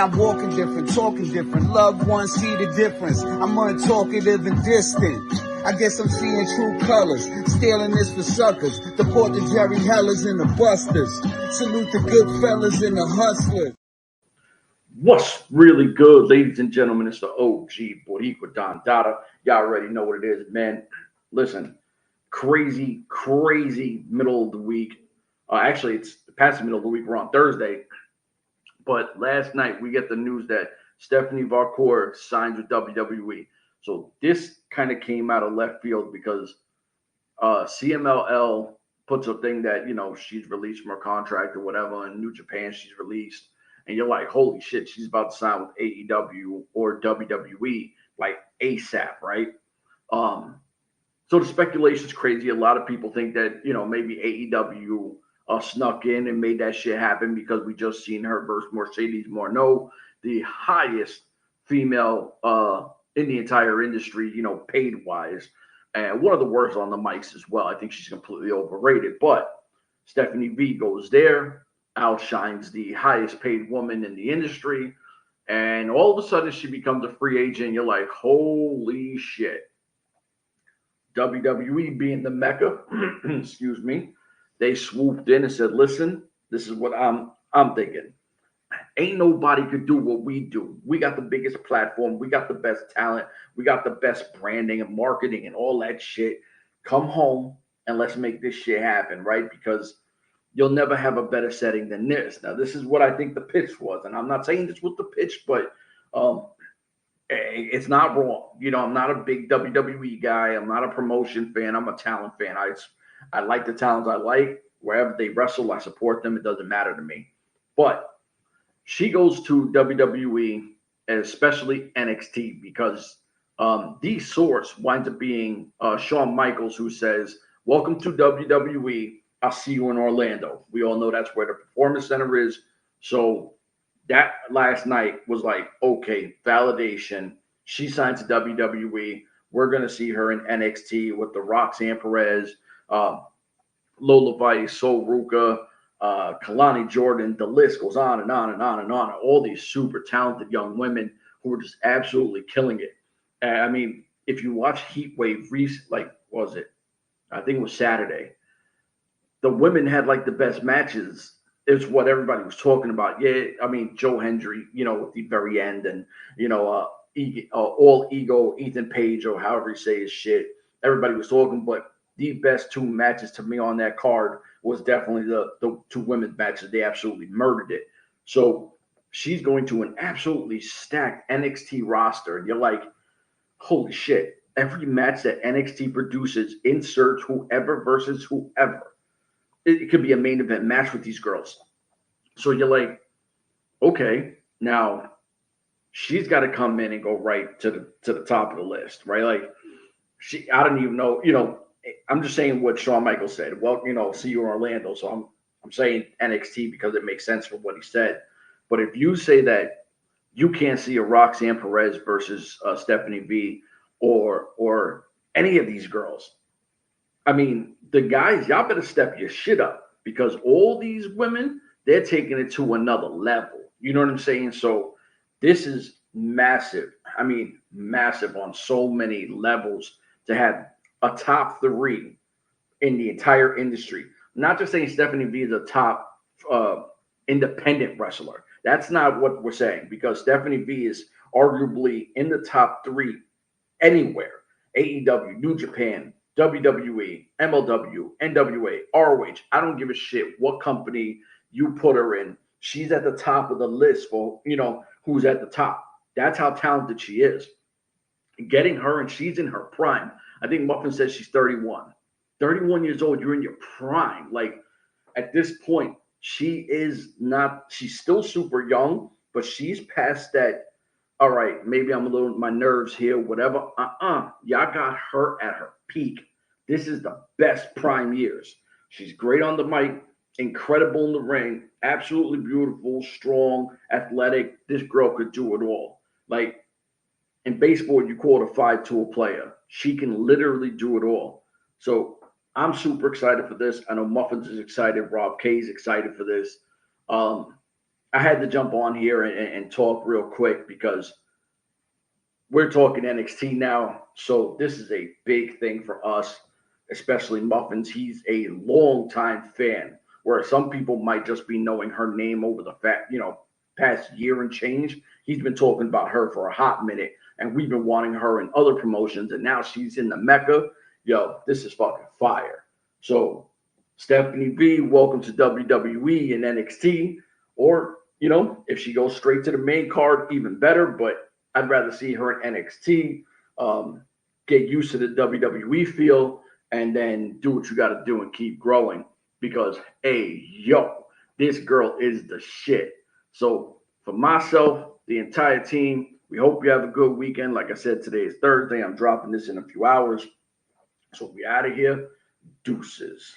I'm walking different, talking different. Loved ones see the difference. I'm untalkative and distant. I guess I'm seeing true colors. Stealing this for suckers. Deport the Jerry Hellers and the Busters. Salute the good fellas and the hustlers. What's really good, ladies and gentlemen? It's the OG Boricua Don Dada. Y'all already know what it is, man. Listen, crazy middle of the week. Actually, it's past the middle of the week. We're on Thursday. But last night, we get the news that Stephanie Vaquer signs with WWE. So this kind of came out of left field because CMLL puts a thing that, you know, she's released from her contract or whatever. In New Japan, she's released. And you're like, holy shit, she's about to sign with AEW or WWE like ASAP, right? So the speculation's crazy. A lot of people think that, you know, maybe AEW snuck in and made that shit happen because we just seen her versus Mercedes Morneau, the highest female in the entire industry, you know, paid wise, and one of the worst on the mics as well. I think she's completely overrated. But Stephanie V goes there, outshines the highest paid woman in the industry, and all of a sudden she becomes a free agent. You're like, holy shit. WWE being the Mecca, excuse me, they swooped in and said, listen, this is what I'm thinking. Ain't nobody could do what we do. We got the biggest platform. We got the best talent. We got the best branding and marketing and all that shit. Come home and let's make this shit happen, right? Because you'll never have a better setting than this. Now, this is what I think the pitch was. And I'm not saying this was the pitch, but it's not wrong. You know, I'm not a big WWE guy. I'm not a promotion fan. I'm a talent fan. I like the talents I like. Wherever they wrestle, I support them. It doesn't matter to me. But she goes to WWE, especially NXT, because the source winds up being Shawn Michaels, who says, welcome to WWE. I'll see you in Orlando. We all know that's where the Performance Center is. So that last night was like, okay, validation. She signs to WWE. We're going to see her in NXT with the Roxanne Perez, Lola Vice, Sol Ruka, Kalani Jordan. The list goes on and on and on and on. All these super talented young women who are just absolutely killing it. I mean, if you watch Heatwave, like, what was it? I think it was Saturday. The women had like the best matches. It's what everybody was talking about. Yeah, I mean, Joe Hendry, you know, at the very end, and, you know, all ego, Ethan Page, or however you say his shit. Everybody was talking, but the best two matches to me on that card was definitely the two women's matches. They absolutely murdered it. So she's going to an absolutely stacked NXT roster. And you're like, holy shit. Every match that NXT produces inserts whoever versus whoever. It could be a main event match with these girls. So you're like, okay, now she's got to come in and go right to the top of the list, right? Like, I don't even know, you know, I'm just saying what Shawn Michaels said. Well, you know, see you in Orlando. So I'm saying NXT because it makes sense for what he said. But if you say that you can't see a Roxanne Perez versus Stephanie V or any of these girls, I mean, the guys, y'all better step your shit up, because all these women, they're taking it to another level. You know what I'm saying? So this is massive. I mean, massive on so many levels to have a top three in the entire industry. I'm not just saying Stephanie V is a top independent wrestler. That's not what we're saying, because Stephanie V is arguably in the top three anywhere. AEW, New Japan, WWE, MLW, N.W.A, ROH. I don't give a shit what company you put her in. She's at the top of the list for, you know, who's at the top. That's how talented she is. Getting her, and she's in her prime. I think Muffin says she's 31. 31 years old, you're in your prime. Like, at this point, she's still super young, but she's past that. All right, maybe I'm a little, my nerves here, whatever. Y'all got her at her peak. This is the best prime years. She's great on the mic, incredible in the ring, absolutely beautiful, strong, athletic. This girl could do it all. Like, in baseball, you call it a 5-tool player. She can literally do it all. So I'm super excited for this. I know Muffins is excited. Rob K is excited for this. I had to jump on here and talk real quick because we're talking NXT now. So this is a big thing for us, especially Muffins. He's a longtime fan, where some people might just be knowing her name over the past year and change. He's been talking about her for a hot minute, and we've been wanting her in other promotions, and now she's in the Mecca. Yo, this is fucking fire. So Stephanie B, welcome to WWE and NXT. Or, if she goes straight to the main card, even better. But I'd rather see her in NXT, get used to the WWE feel, and then do what you got to do and keep growing. Because, hey, yo, this girl is the shit. So for myself, the entire team, we hope you have a good weekend. Like I said, today is Thursday. I'm dropping this in a few hours. So we out of here. Deuces.